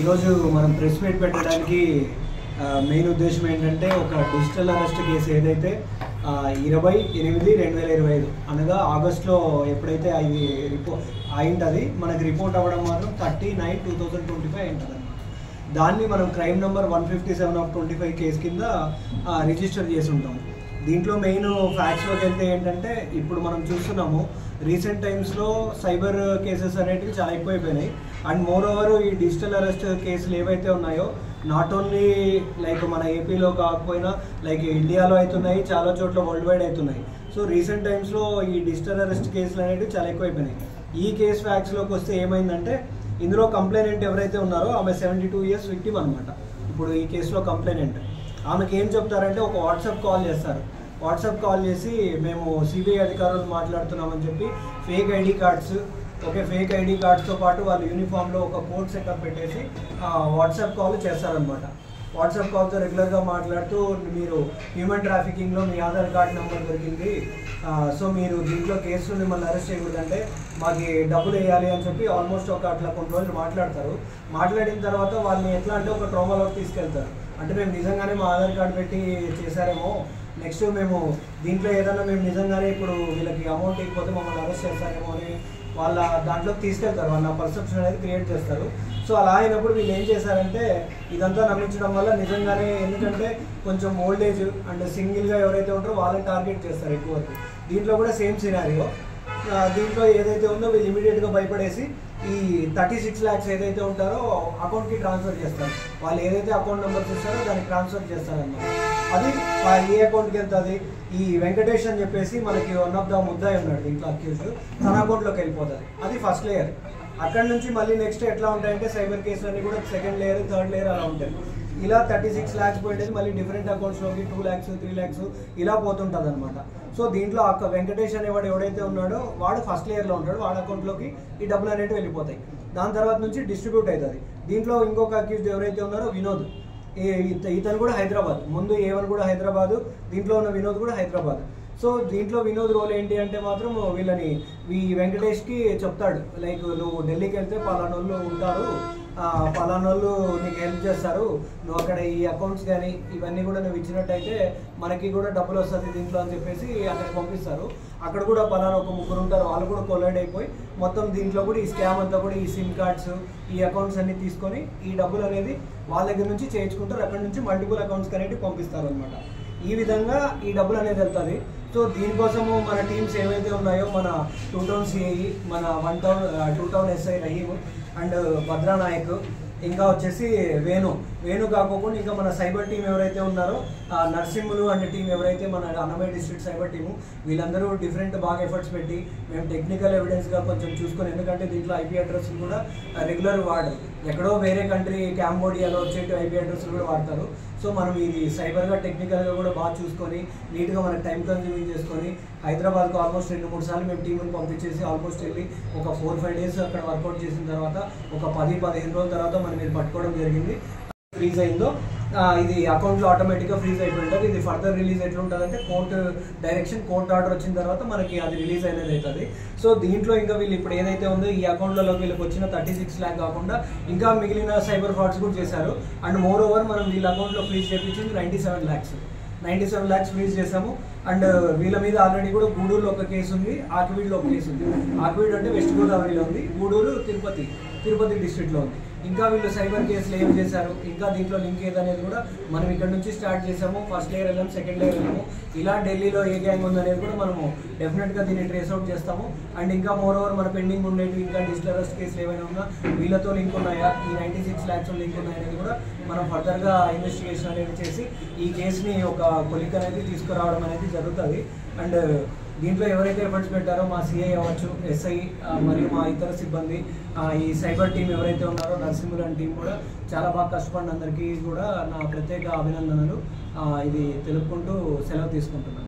ఈరోజు మనం press meet పెట్టడానికి మెయిన్ ఉద్దేశం ఏంటంటే ఒక డిజిటల్ అరెస్ట్ కేసు ఏదైతే 20/8/2025 అనగా ఆగస్టులో ఎప్పుడైతే అది అయింటది మనకి రిపోర్ట్ అవ్వడం మాత్రం 30/9/2025 అయింటది. దాన్ని మనం క్రైమ్ నెంబర్ 157/25 కేసు కింద రిజిస్టర్ చేసి ఉంటాం. దీంట్లో మెయిన్ ఫ్యాక్ట్స్లోకి వెళ్తే ఏంటంటే ఇప్పుడు మనం చూస్తున్నాము రీసెంట్ టైమ్స్లో సైబర్ కేసెస్ అనేటివి చాలా ఎక్కువైపోయినాయి. అండ్ మోర్ ఓవర్ ఈ డిజిటల్ అరెస్ట్ కేసులు ఏవైతే ఉన్నాయో నాట్ ఓన్లీ లైక్ మన ఏపీలో కాకపోయినా లైక్ ఇండియాలో అవుతున్నాయి, చాలా చోట్ల వరల్డ్ వైడ్ అవుతున్నాయి. సో రీసెంట్ టైమ్స్లో ఈ డిజిటల్ అరెస్ట్ కేసులు అనేవి చాలా ఎక్కువైపోయినాయి. ఈ కేసు ఫ్యాక్ట్స్లోకి వస్తే ఏమైందంటే ఇందులో కంప్లైనెంట్ ఎవరైతే ఉన్నారో ఆమె 72 years విక్టిమ్ అనమాట. ఇప్పుడు ఈ కేసులో కంప్లైనెంట్ ఆమెకి ఏం చెప్తారంటే ఒక వాట్సాప్ కాల్ చేస్తారు. వాట్సాప్ కాల్ చేసి మేము సిబిఐ అధికారులు మాట్లాడుతున్నామని చెప్పి ఫేక్ ఐడి కార్డ్స్తో పాటు వాళ్ళు యూనిఫామ్లో ఒక కోడ్ సెటప్ పెట్టేసి వాట్సాప్ కాల్ చేస్తారనమాట. వాట్సాప్ కాల్తో రెగ్యులర్గా మాట్లాడుతూ మీరు హ్యూమన్ ట్రాఫికింగ్లో మీ ఆధార్ కార్డ్ నెంబర్ దొరికింది, సో మీరు దీంట్లో కేసులో మిమ్మల్ని అరెస్ట్ చేయకూడదంటే మాకు డబ్బులు వేయాలి అని చెప్పి ఆల్మోస్ట్ ఒక అట్లా కొన్ని రోజులు మాట్లాడతారు. మాట్లాడిన తర్వాత వాళ్ళని ఎట్లా అంటే ఒక ట్రోమాలోకి తీసుకెళ్తారు. అంటే మేము నిజంగానే మా ఆధార్ కార్డు పెట్టి చేశారేమో, నెక్స్ట్ మేము దీంట్లో ఏదైనా మేము నిజంగానే ఇప్పుడు వీళ్ళకి అమౌంట్ ఇవ్వకపోతే మమ్మల్ని అరెస్ట్ చేస్తారేమో అని వాళ్ళ దాంట్లోకి తీసుకెళ్తారు. వాళ్ళ పర్సెప్షన్ అనేది క్రియేట్ చేస్తారు. సో అలా అయినప్పుడు వీళ్ళు ఏం చేశారంటే ఇదంతా నమ్మించడం వల్ల నిజంగానే, ఎందుకంటే కొంచెం ఓల్డ్ ఏజ్ అండ్ సింగిల్గా ఎవరైతే ఉంటారో వాళ్ళని టార్గెట్ చేస్తారు ఎక్కువ. దీంట్లో కూడా సేమ్ సినారియో. దీంట్లో ఏదైతే ఉందో వీళ్ళు ఇమీడియట్గా భయపడేసి ఈ 36 lakhs ఏదైతే ఉంటారో అకౌంట్కి ట్రాన్స్ఫర్ చేస్తారు. వాళ్ళు ఏదైతే అకౌంట్ నెంబర్స్ ఇస్తారో దానికి ట్రాన్స్ఫర్ చేస్తారన్నమాట. అది ఏ అకౌంట్కి వెళ్తుంది, ఈ వెంకటేష్ అని చెప్పేసి మనకి వన్ ఆఫ్ ద ముద్దాయి ఉన్నాడు దీంట్లో అక్యూజ్డ్, తన అకౌంట్లోకి వెళ్ళిపోతుంది. అది ఫస్ట్ లేయర్. అక్కడ నుంచి మళ్ళీ నెక్స్ట్ ఎట్లా ఉంటాయంటే సైబర్ కేసులన్నీ కూడా సెకండ్ లేయర్, థర్డ్ లేయర్ అలా ఉంటాయి. ఇలా 36 lakhs పోయేది మళ్ళీ డిఫరెంట్ అకౌంట్స్లోకి 2 lakhs 3 lakhs ఇలా పోతుంటుంది అనమాట. సో దీంట్లో వెంకటేష్ అనేవాడు ఎవడైతే ఉన్నాడో వాడు ఫస్ట్ లేయర్లో ఉంటాడు, వాడి అకౌంట్లోకి ఈ డబ్బులు అనేవి వెళ్ళిపోతాయి. దాని తర్వాత నుంచి డిస్ట్రిబ్యూట్ అవుతుంది. దీంట్లో ఇంకొక అక్యూజ్డ్ ఎవరైతే ఉన్నారో వినోద్, ఇతను కూడా హైదరాబాద్, ముందు A1 కూడా హైదరాబాదు, దీంట్లో ఉన్న వినోద్ కూడా హైదరాబాద్. సో దీంట్లో వినోద్ రోల్ ఏంటి అంటే మాత్రం వీళ్ళని ఈ వెంకటేష్కి చెప్తాడు, లైక్ నువ్వు ఢిల్లీకి వెళ్తే పలానోళ్ళు ఉంటారు, పలానోళ్ళు నీకు హెల్ప్ చేస్తారు, నువ్వు అక్కడ ఈ అకౌంట్స్ కానీ ఇవన్నీ కూడా నువ్వు ఇచ్చినట్టయితే మనకి కూడా డబ్బులు వస్తుంది దీంట్లో అని చెప్పేసి అక్కడికి పంపిస్తారు. అక్కడ కూడా పలానా ఒక 3 ఉంటారు, వాళ్ళు కూడా కొలైడ్ అయిపోయి మొత్తం దీంట్లో కూడా ఈ స్కామ్ అంతా కూడా ఈ సిమ్ కార్డ్స్ ఈ అకౌంట్స్ అన్ని తీసుకొని ఈ డబ్బులు అనేది వాళ్ళ దగ్గర నుంచి చేయించుకుంటారు. అక్కడ నుంచి మల్టిపుల్ అకౌంట్స్కి అనేవి పంపిస్తారు అనమాట. ఈ విధంగా ఈ డబ్బులు అనేది వెళ్తుంది. సో దీనికోసము మన టీమ్స్ ఏవైతే ఉన్నాయో మన 2 town CI, మన 2 town SI రహీమ్ అండ్ భద్రానాయక్, ఇంకా వచ్చేసి వేణు కాకోకుండా ఇంకా మన సైబర్ టీం ఎవరైతే ఉన్నారో నర్సింహులు అండ్ టీం ఎవరైతే మన అన్నమయ్య డిస్ట్రిక్ట్ సైబర్ టీము, వీళ్ళందరూ డిఫరెంట్ బాగా ఎఫర్ట్స్ పెట్టి మేము టెక్నికల్ ఎవిడెన్స్గా కొంచెం చూసుకొని, ఎందుకంటే దీంట్లో IP అడ్రస్లు కూడా రెగ్యులర్ వాడరు, ఎక్కడో వేరే కంట్రీ క్యాంబోడియాలో వచ్చేటి IP అడ్రస్లు కూడా వాడతారు. సో మనం ఇది సైబర్గా టెక్నికల్గా కూడా బాగా చూసుకొని నీట్గా మనకి టైం కన్జ్యూమింగ్ చేసుకొని హైదరాబాద్కు ఆల్మోస్ట్ 2-3 సార్లు మేము టీంని పంపించేసి ఆల్మోస్ట్ వెళ్ళి ఒక 4-5 days అక్కడ వర్కౌట్ చేసిన తర్వాత ఒక 10-15 రోజుల తర్వాత మనం ఇది పట్టుకోవడం జరిగింది. ఫ్రీజ్ అయిందో ఇది అకౌంట్లో ఆటోమేటిక్గా ఫ్రీజ్ అయిపోయింటుంది. ఇది ఫర్దర్ రిలీజ్ ఎట్లుంటుందంటే కోర్టు డైరెక్షన్, కోర్టు ఆర్డర్ వచ్చిన తర్వాత మనకి అది రిలీజ్ అనేది అవుతుంది. సో దీంట్లో ఇంకా వీళ్ళు ఇప్పుడు ఏదైతే ఉందో ఈ అకౌంట్లలో వీళ్ళకి వచ్చిన 36 lakh కాకుండా ఇంకా మిగిలిన సైబర్ ఫ్రాడ్స్ కూడా చేశారు. అండ్ మోర్ ఓవర్ మనం వీళ్ళ అకౌంట్లో ఫ్రీజ్ చేయించింది 97 lakhs ఫ్రీజ్ చేసాము. అండ్ వీళ్ళ మీద ఆల్రెడీ కూడా గూడూరులో ఒక కేసు ఉంది, ఆకివీడ్లో ఒక కేసు ఉంది. ఆకివీడ్ అంటే వెస్ట్ గోదావరిలో ఉంది, గూడూరు తిరుపతి డిస్ట్రిక్ట్లో ఉంది. ఇంకా వీళ్ళు సైబర్ కేసులు ఏం చేశారు, ఇంకా దీంట్లో లింక్ ఏదనేది కూడా మనం ఇక్కడ నుంచి స్టార్ట్ చేసాము. ఫస్ట్ లేయర్ వెళ్ళాము, సెకండ్ లేయర్ వెళ్ళాము, ఇలా ఢిల్లీలో ఏ గ్యాంగ్ ఉందనేది కూడా మనము డెఫినెట్గా దీన్ని ట్రేస్ అవుట్ చేస్తాము. అండ్ ఇంకా మోర్ ఓవర్ మన పెండింగ్ ఉండేవి ఇంకా డిజిటల్ అరెస్ట్ కేసులు ఏమైనా ఉన్నా వీళ్ళతో లింక్ ఉన్నాయా, ఈ 96 lakhs లింక్ ఉన్నాయనేది కూడా మనం ఫర్దర్గా ఇన్వెస్టిగేషన్ అనేది చేసి ఈ కేసుని ఒక కొలిక్ అనేది తీసుకురావడం అనేది జరుగుతుంది. అండ్ దీంట్లో ఎవరైతే ఎఫర్ట్స్ పెట్టారో మా CI అవ్వచ్చు, SI మరియు మా ఇతర సిబ్బంది, ఈ సైబర్ టీం ఎవరైతే ఉన్నారో నర్సింహులు అండ్ టీం కూడా చాలా బాగా కష్టపడిన అందరికీ కూడా నా ప్రత్యేక అభినందనలు ఇది తెలుపుకుంటూ సెలవు తీసుకుంటున్నాను.